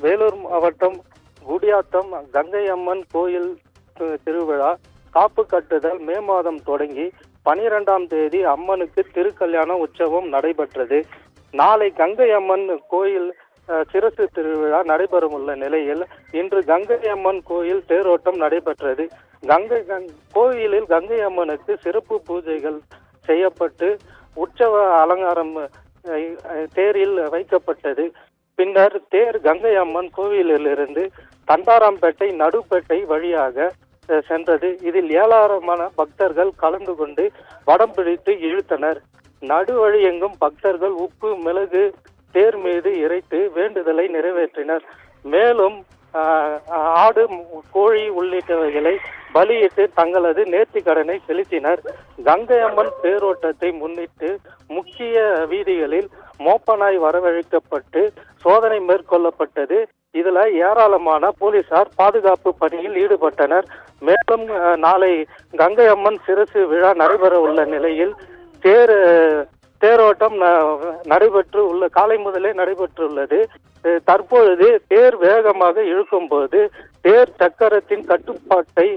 வேலூர் மாவட்டம் குடியாத்தம் கங்கை அம்மன் கோயில் திருவிழா காப்பு கட்டுதல் மே மாதம் தொடங்கி 12ஆம் தேதி அம்மனுக்கு திருக்கல்யாண உற்சவம் நடைபெற்றது. நாளை கங்கை அம்மன் கோயில் சிரசு திருவிழா நடைபெறவுள்ள நிலையில் இன்று கங்கை அம்மன் கோயில் தேரோட்டம் நடைபெற்றது. கோயிலில் கங்கை அம்மனுக்கு சிறப்பு பூஜைகள் செய்யப்பட்டு உற்சவ அலங்காரம் தேரில் வைக்கப்பட்டது. பின்னர் தேர் கங்கை அம்மன் கோவிலிலிருந்து தண்டாராம்பேட்டை நடுப்பேட்டை வழியாக சென்றது. இதில் ஏராளமான பக்தர்கள் கலந்து கொண்டு வடம் பிடித்து இழுத்தனர். நடுவழி எங்கும் பக்தர்கள் உப்பு மிளகு தேர் மீது இறைத்து வேண்டுதலை நிறைவேற்றினர். மேலும் ஆடு கோழி உள்ளிட்டவைகளை பலியிட்டு தங்களது நேர்த்தி கடனை செலுத்தினர். கங்கை அம்மன் தேரோட்டத்தை முன்னிட்டு முக்கிய வீதிகளில் மோப்பனாய் வரவழைக்கப்பட்டு சோதனை மேற்கொள்ளப்பட்டது. இதுல ஏராளமான போலீசார் பாதுகாப்பு பணியில் ஈடுபட்டனர். மேலும் நாளை கங்கை அம்மன் சிரசு விழா நடைபெற உள்ள நிலையில் தேரோட்டம் காலை முதலே நடைபெற்றுள்ளது. தற்பொழுது தேர் வேகமாக இழுக்கும் போது தேர் சக்கரத்தின் கட்டுப்பாட்டை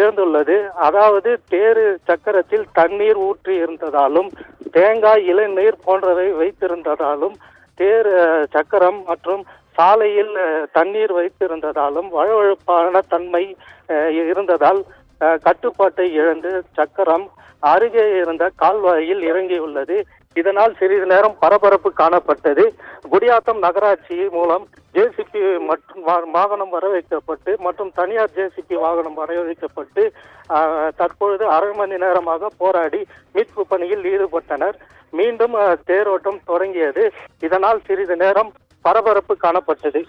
இழந்துள்ளது. அதாவது தேர் சக்கரத்தில் தண்ணீர் ஊற்றி இருந்ததாலும் தேங்காய் இளநீர் போன்றவை வைத்திருந்ததாலும் தேர் சக்கரம் மற்றும் சாலையில் தண்ணீர் வைத்திருந்ததாலும் வழுவழுப்பான தன்மை இருந்ததால் கட்டுப்பாட்டை இழந்து சக்கரம் அருகே இருந்த கால்வாயில் இறங்கியுள்ளது. இதனால் சிறிது நேரம் பரபரப்பு காணப்பட்டது. குடியாத்தம் நகராட்சி மூலம் ஜேசிபி மற்றும் வாகனம் வரவைக்கப்பட்டு மற்றும் தனியார் ஜேசிபி வாகனம் வரவைக்கப்பட்டு தற்பொழுது அரை மணி நேரமாக போராடி மீட்பு பணியில் ஈடுபட்டனர். மீண்டும் தேரோட்டம் தொடங்கியது. இதனால் சிறிது நேரம் பரபரப்பு காணப்பட்டது.